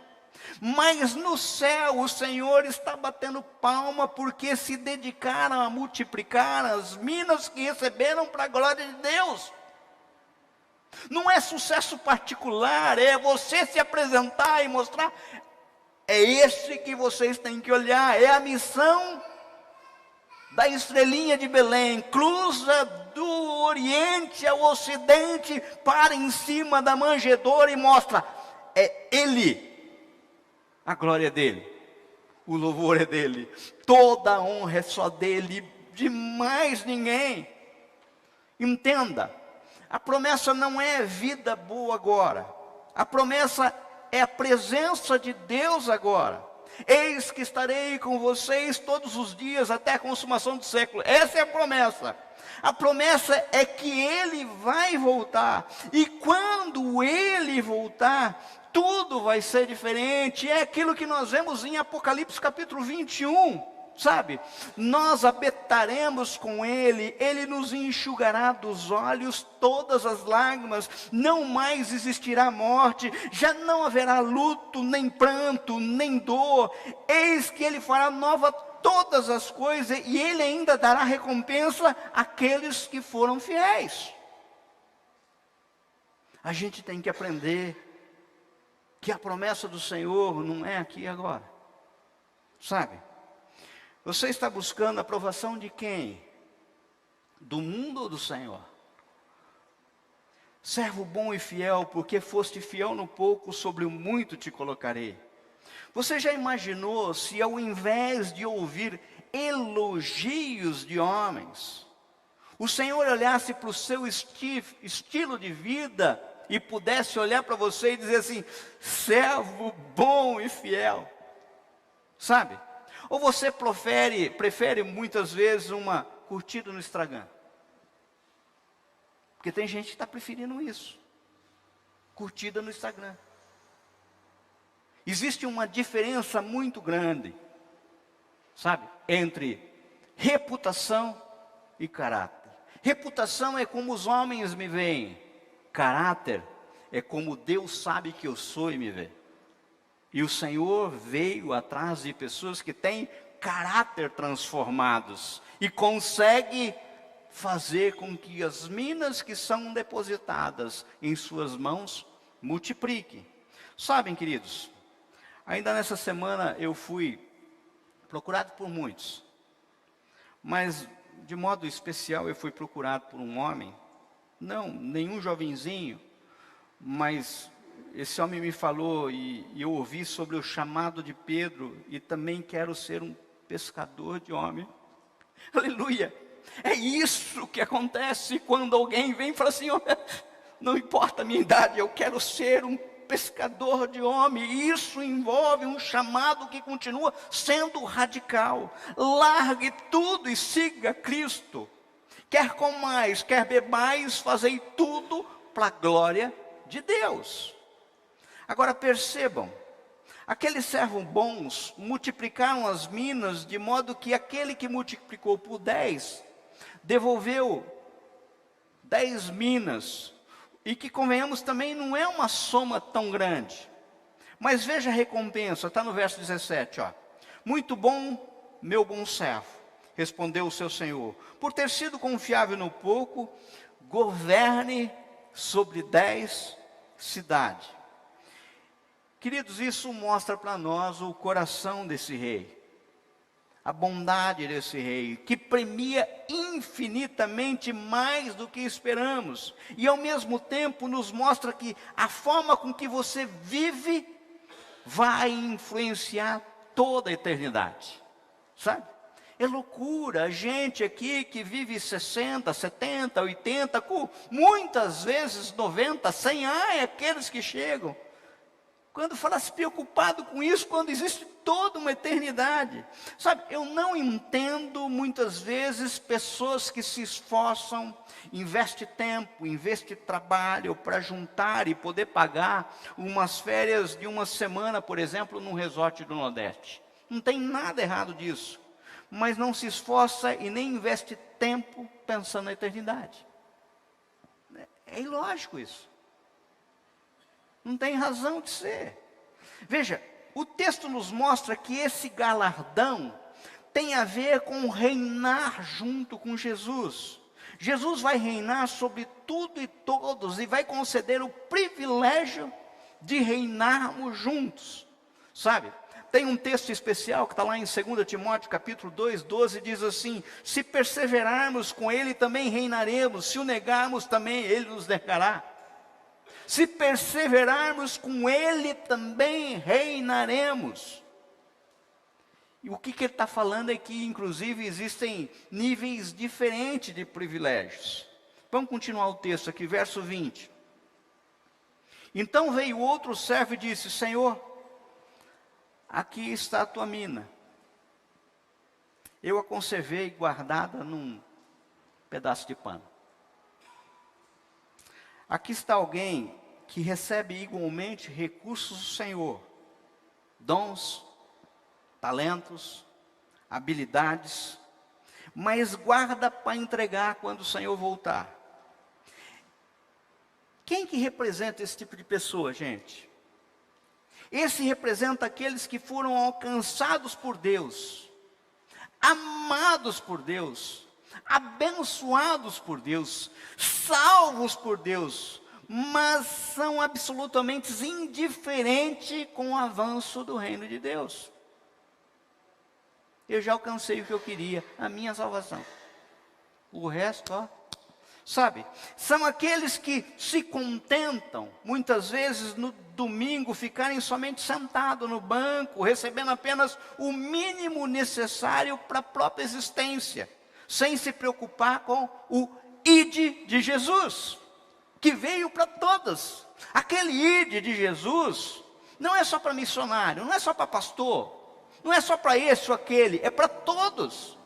Mas no céu o Senhor está batendo palma, porque se dedicaram a multiplicar as minas que receberam para a glória de Deus. Não é sucesso particular, é você se apresentar e mostrar. É esse que vocês têm que olhar, é a missão da estrelinha de Belém, cruza do Oriente ao Ocidente, para em cima da manjedoura e mostra: é Ele, a glória é dele, o louvor é dele, toda a honra é só dele, de mais ninguém. Entenda, a promessa não é vida boa agora, a promessa é a presença de Deus agora. Eis que estarei com vocês todos os dias até a consumação do século. Essa é a promessa. A promessa é que Ele vai voltar. E quando Ele voltar, tudo vai ser diferente. É aquilo que nós vemos em Apocalipse capítulo 21. Sabe? Nós habitaremos com Ele, Ele nos enxugará dos olhos todas as lágrimas, não mais existirá morte, já não haverá luto, nem pranto, nem dor. Eis que Ele fará nova todas as coisas, e Ele ainda dará recompensa àqueles que foram fiéis. A gente tem que aprender que a promessa do Senhor não é aqui e agora, sabe? Você está buscando a aprovação de quem? Do mundo ou do Senhor? Servo bom e fiel, porque foste fiel no pouco, sobre o muito te colocarei. Você já imaginou se ao invés de ouvir elogios de homens, o Senhor olhasse para o seu estilo de vida e pudesse olhar para você e dizer assim: servo bom e fiel, sabe? Ou você prefere muitas vezes uma curtida no Instagram? Porque tem gente que está preferindo isso, curtida no Instagram. Existe uma diferença muito grande, sabe, entre reputação e caráter. Reputação é como os homens me veem, caráter é como Deus sabe que eu sou e me vê. E o Senhor veio atrás de pessoas que têm caráter transformados e consegue fazer com que as minas que são depositadas em suas mãos multipliquem. Sabem, queridos, ainda nessa semana eu fui procurado por muitos, mas de modo especial eu fui procurado por um homem, não nenhum jovenzinho, mas esse homem me falou e eu ouvi sobre o chamado de Pedro, e também quero ser um pescador de homem. Aleluia! É isso que acontece quando alguém vem e fala assim: oh, não importa a minha idade, eu quero ser um pescador de homem. E isso envolve um chamado que continua sendo radical. Largue tudo e siga Cristo. Quer comais, quer bebais, fazei tudo para a glória de Deus. Agora percebam, aqueles servos bons multiplicaram as minas, de modo que aquele que multiplicou por 10, devolveu 10 minas, e que, convenhamos, também não é uma soma tão grande. Mas veja a recompensa, está no verso 17, ó. Muito bom, meu bom servo, respondeu o seu senhor, por ter sido confiável no pouco, governe sobre 10 cidades. Queridos, isso mostra para nós o coração desse rei, a bondade desse rei, que premia infinitamente mais do que esperamos, e ao mesmo tempo nos mostra que a forma com que você vive vai influenciar toda a eternidade, sabe? É loucura, a gente aqui que vive 60, 70, 80, muitas vezes 90, 100, aqueles que chegam. Quando fala se preocupado com isso, quando existe toda uma eternidade. Sabe, eu não entendo muitas vezes pessoas que se esforçam, investem tempo, investem trabalho para juntar e poder pagar umas férias de uma semana, por exemplo, num resort do Nordeste. Não tem nada errado disso. Mas não se esforça e nem investe tempo pensando na eternidade. É ilógico isso. Não tem razão de ser. Veja, o texto nos mostra que esse galardão tem a ver com reinar junto com Jesus. Jesus vai reinar sobre tudo e todos e vai conceder o privilégio de reinarmos juntos. Sabe? Tem um texto especial que está lá em 2 Timóteo capítulo 2, 12, diz assim: se perseverarmos com Ele, também reinaremos. Se o negarmos, também Ele nos negará. Se perseverarmos com Ele, também reinaremos. E o que ele está falando é que, inclusive, existem níveis diferentes de privilégios. Vamos continuar o texto aqui, verso 20. Então veio outro servo e disse: Senhor, aqui está a tua mina. Eu a conservei guardada num pedaço de pano. Aqui está alguém que recebe igualmente recursos do Senhor, dons, talentos, habilidades, mas guarda para entregar quando o Senhor voltar. Quem que representa esse tipo de pessoa, gente? Esse representa aqueles que foram alcançados por Deus, amados por Deus, abençoados por Deus, salvos por Deus, mas são absolutamente indiferentes com o avanço do reino de Deus. Eu já alcancei o que eu queria, a minha salvação. O resto, ó. Sabe, são aqueles que se contentam, muitas vezes no domingo, ficarem somente sentados no banco, recebendo apenas o mínimo necessário para a própria existência, sem se preocupar com o ide de Jesus, que veio para todas. Aquele ide de Jesus não é só para missionário, não é só para pastor, não é só para esse ou aquele, é para todos.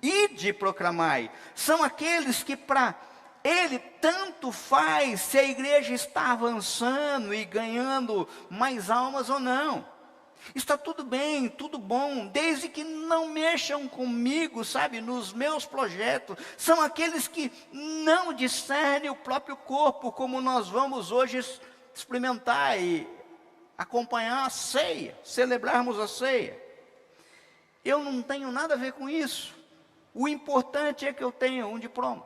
Ide proclamai, são aqueles que para Ele tanto faz se a igreja está avançando e ganhando mais almas ou não. Está tudo bem, tudo bom, desde que não mexam comigo, sabe, nos meus projetos. São aqueles que não discernem o próprio corpo, como nós vamos hoje experimentar e acompanhar a ceia, celebrarmos a ceia. Eu não tenho nada a ver com isso. O importante é que eu tenha um diploma.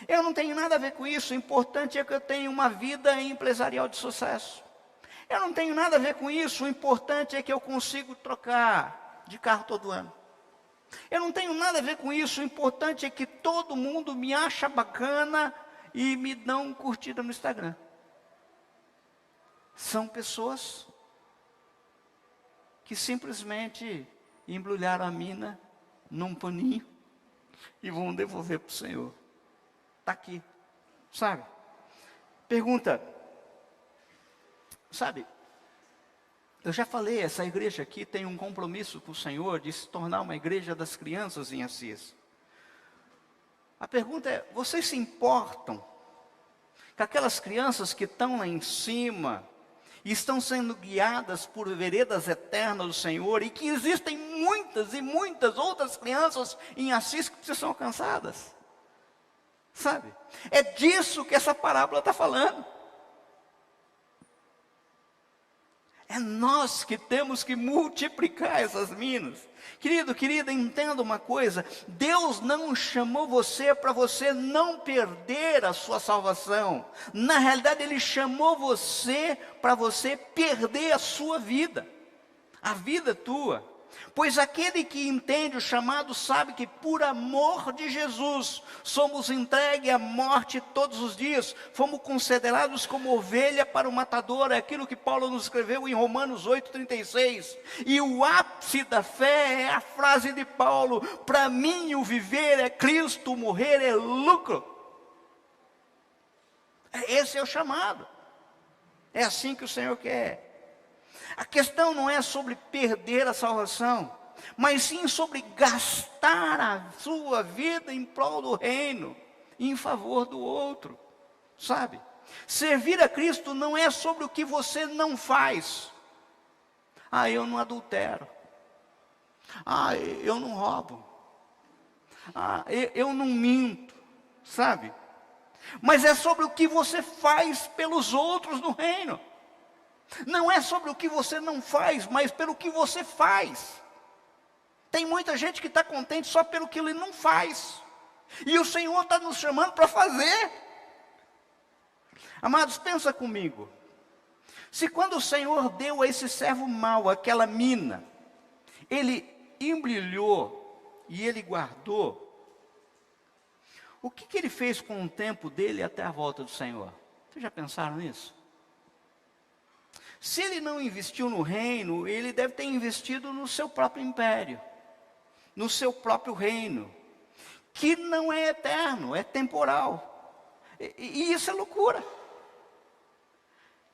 Eu não tenho nada a ver com isso. O importante é que eu tenha uma vida empresarial de sucesso. Eu não tenho nada a ver com isso. O importante é que eu consigo trocar de carro todo ano. Eu não tenho nada a ver com isso. O importante é que todo mundo me acha bacana e me dão curtida no Instagram. São pessoas que simplesmente embrulharam a mina num paninho e vão devolver para o Senhor. Está aqui, sabe? Pergunta: Sabe, eu já falei, essa igreja aqui tem um compromisso com o Senhor de se tornar uma igreja das crianças em Assis. A pergunta é, vocês se importam com aquelas crianças que estão lá em cima e estão sendo guiadas por veredas eternas do Senhor, e que existem muitas e muitas outras crianças em Assis que precisam ser alcançadas? Sabe? É disso que essa parábola está falando. É nós que temos que multiplicar essas minas. Querido, querida, entenda uma coisa. Deus não chamou você para você não perder a sua salvação. Na realidade, Ele chamou você para você perder a sua vida. A vida tua. Pois aquele que entende o chamado sabe que por amor de Jesus somos entregues à morte todos os dias. Fomos considerados como ovelha para o matador. É aquilo que Paulo nos escreveu em Romanos 8,36. E o ápice da fé é a frase de Paulo: para mim o viver é Cristo, o morrer é lucro. Esse é o chamado. É assim que o Senhor quer. A questão não é sobre perder a salvação, mas sim sobre gastar a sua vida em prol do reino, em favor do outro, sabe? Servir a Cristo não é sobre o que você não faz. Ah, eu não adultero. Ah, eu não roubo. Ah, eu não minto, sabe? Mas é sobre o que você faz pelos outros no reino. Não é sobre o que você não faz, mas pelo que você faz. Tem muita gente que está contente só pelo que ele não faz. E o Senhor está nos chamando para fazer. Amados, pensa comigo. Se quando o Senhor deu a esse servo mau aquela mina, ele embrulhou e ele guardou, o que ele fez com o tempo dele até a volta do Senhor? Vocês já pensaram nisso? Se ele não investiu no reino, ele deve ter investido no seu próprio império, no seu próprio reino, que não é eterno, é temporal. E isso é loucura.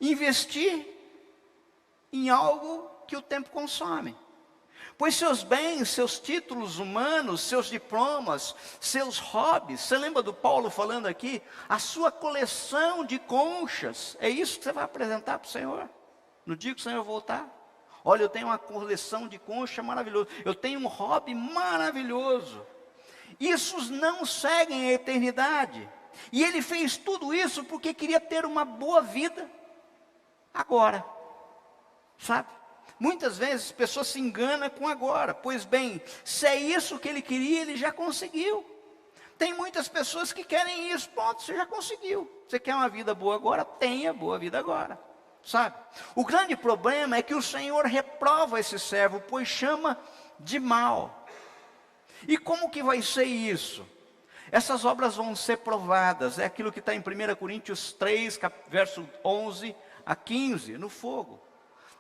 Investir em algo que o tempo consome. Pois seus bens, seus títulos humanos, seus diplomas, seus hobbies, você lembra do Paulo falando aqui? A sua coleção de conchas, é isso que você vai apresentar para o Senhor? No dia que o Senhor voltar? Olha, eu tenho uma coleção de concha maravilhosa. Eu tenho um hobby maravilhoso. Isso não seguem a eternidade. E ele fez tudo isso porque queria ter uma boa vida agora. Sabe? Muitas vezes as pessoas se enganam com agora. Pois bem, se é isso que ele queria, ele já conseguiu. Tem muitas pessoas que querem isso. Pronto, você já conseguiu. Você quer uma vida boa agora? Tenha boa vida agora. Sabe? O grande problema é que o Senhor reprova esse servo, pois chama de mal. E como que vai ser isso? Essas obras vão ser provadas. É aquilo que está em 1 Coríntios 3, verso 11 a 15, no fogo.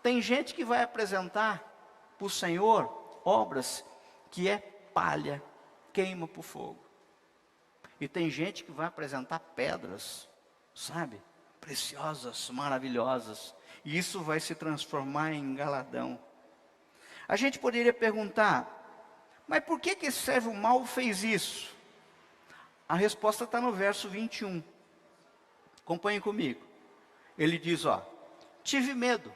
Tem gente que vai apresentar para o Senhor obras que é palha, queima para o fogo. E tem gente que vai apresentar pedras, sabe? Preciosas, maravilhosas. E isso vai se transformar em galardão. A gente poderia perguntar, mas por que esse servo mau fez isso? A resposta está no verso 21. Acompanhem comigo. Ele diz, tive medo,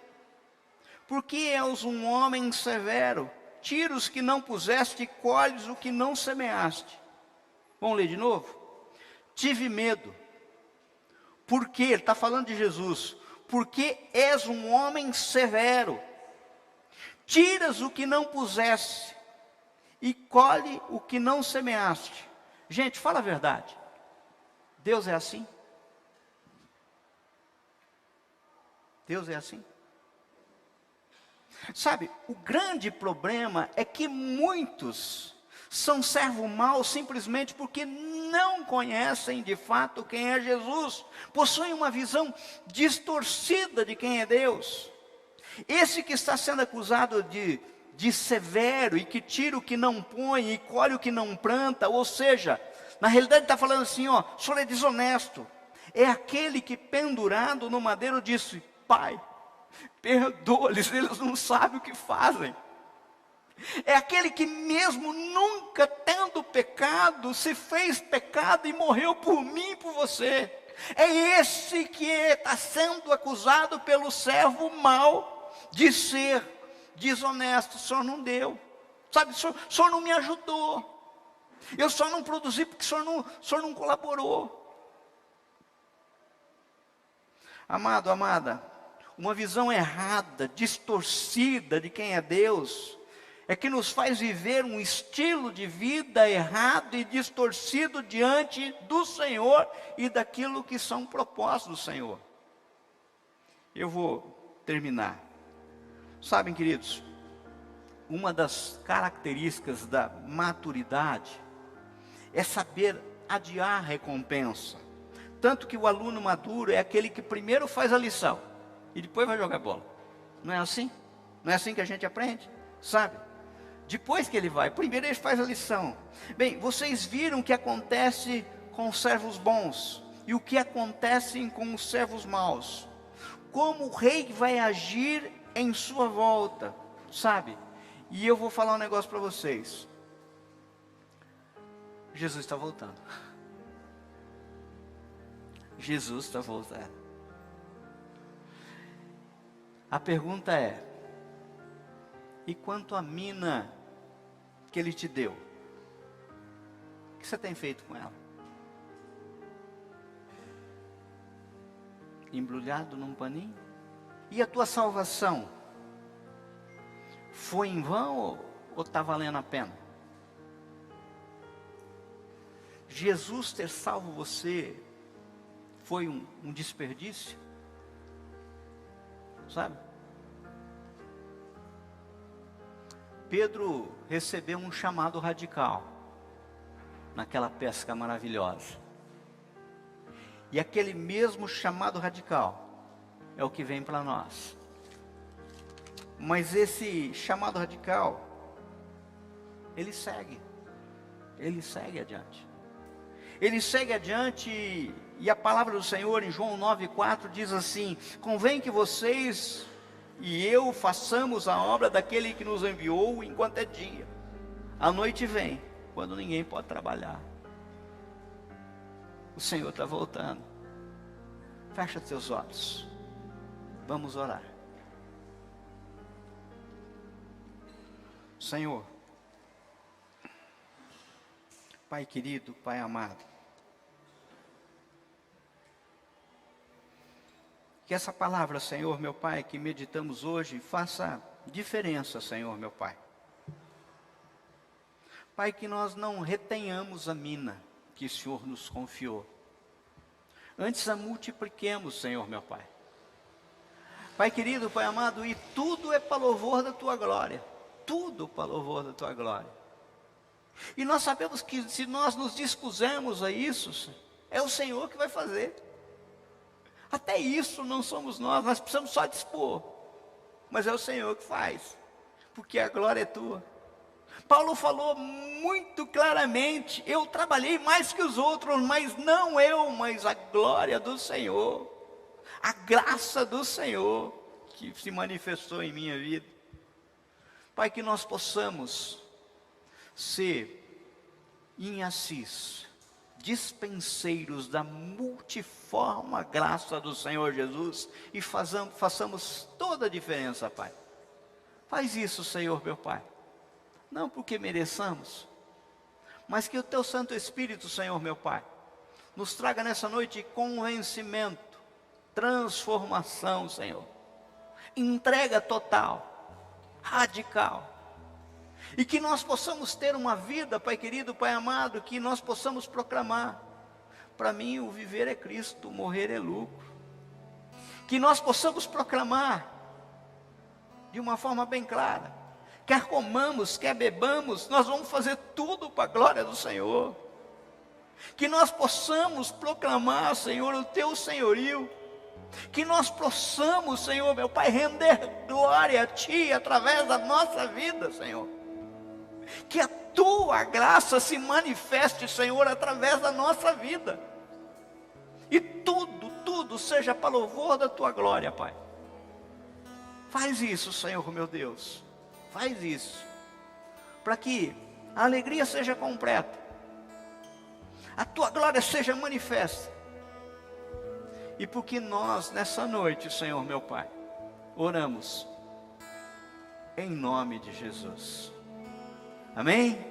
porque és um homem severo, tira os que não puseste e colhes o que não semeaste. Vamos ler de novo? Tive medo. Porque, ele está falando de Jesus, porque és um homem severo, tiras o que não puseste e colhe o que não semeaste. Gente, fala a verdade, Deus é assim? Deus é assim? Sabe, o grande problema é que muitos são servos maus simplesmente porque não conhecem de fato quem é Jesus. Possuem uma visão distorcida de quem é Deus. Esse que está sendo acusado de severo e que tira o que não põe e colhe o que não planta, ou seja, na realidade está falando assim, o senhor é desonesto. É aquele que pendurado no madeiro disse, Pai, Perdoa-lhes, eles não sabem o que fazem. É aquele que mesmo nunca tendo pecado, se fez pecado e morreu por mim e por você. É esse que está sendo acusado pelo servo mau de ser desonesto. O senhor não deu, sabe, o senhor não me ajudou, eu só não produzi porque o senhor não colaborou. Amado, amada, uma visão errada, distorcida de quem é Deus, é que nos faz viver um estilo de vida errado e distorcido diante do Senhor e daquilo que são propósitos do Senhor. Eu vou terminar. Sabem, queridos, uma das características da maturidade é saber adiar a recompensa. Tanto que o aluno maduro é aquele que primeiro faz a lição e depois vai jogar bola. Não é assim? Não é assim que a gente aprende? Sabe? Depois que ele vai, primeiro ele faz a lição. Bem, vocês viram o que acontece com os servos bons e o que acontece com os servos maus. Como o rei vai agir em sua volta, sabe? E eu vou falar um negócio para vocês. Jesus está voltando. Jesus está voltando. A pergunta é: e quanto à mina que ele te deu, o que você tem feito com ela? Embrulhado num paninho? E a tua salvação foi em vão ou está valendo a pena? Jesus ter salvo você foi um desperdício? Sabe? Pedro recebeu um chamado radical naquela pesca maravilhosa. E aquele mesmo chamado radical é o que vem para nós. Mas esse chamado radical, ele segue adiante. Ele segue adiante e a palavra do Senhor em João 9,4 diz assim: convém que vocês e eu façamos a obra daquele que nos enviou enquanto é dia. A noite vem, quando ninguém pode trabalhar. O Senhor está voltando. Fecha teus olhos. Vamos orar. Senhor, Pai querido, Pai amado, que essa palavra, Senhor, meu Pai, que meditamos hoje, faça diferença, Senhor, meu Pai. Pai, que nós não retenhamos a mina que o Senhor nos confiou. Antes a multipliquemos, Senhor, meu Pai. Pai querido, Pai amado, e tudo é para louvor da Tua glória. Tudo para louvor da Tua glória. E nós sabemos que se nós nos dispusermos a isso, é o Senhor que vai fazer. Até isso não somos nós precisamos só dispor. Mas é o Senhor que faz, porque a glória é Tua. Paulo falou muito claramente: eu trabalhei mais que os outros, mas não eu, mas a glória do Senhor, a graça do Senhor que se manifestou em minha vida. Pai, que nós possamos ser em Assis dispenseiros da multiforme graça do Senhor Jesus e façamos toda a diferença, Pai. Faz isso, Senhor, meu Pai. Não porque mereçamos, mas que o Teu Santo Espírito, Senhor, meu Pai, nos traga nessa noite convencimento, transformação, Senhor. Entrega total, radical. E que nós possamos ter uma vida, Pai querido, Pai amado, que nós possamos proclamar: para mim o viver é Cristo, o morrer é lucro. Que nós possamos proclamar de uma forma bem clara: quer comamos, quer bebamos, nós vamos fazer tudo para a glória do Senhor. Que nós possamos proclamar, Senhor, o Teu senhorio. Que nós possamos, Senhor, meu Pai, render glória a Ti através da nossa vida, Senhor. Que a Tua graça se manifeste, Senhor, através da nossa vida. E tudo seja para louvor da Tua glória, Pai. Faz isso, Senhor meu Deus. Faz isso. Para que a alegria seja completa. A tua glória seja manifesta. E porque nós, nessa noite, Senhor meu Pai, oramos em nome de Jesus. Amém?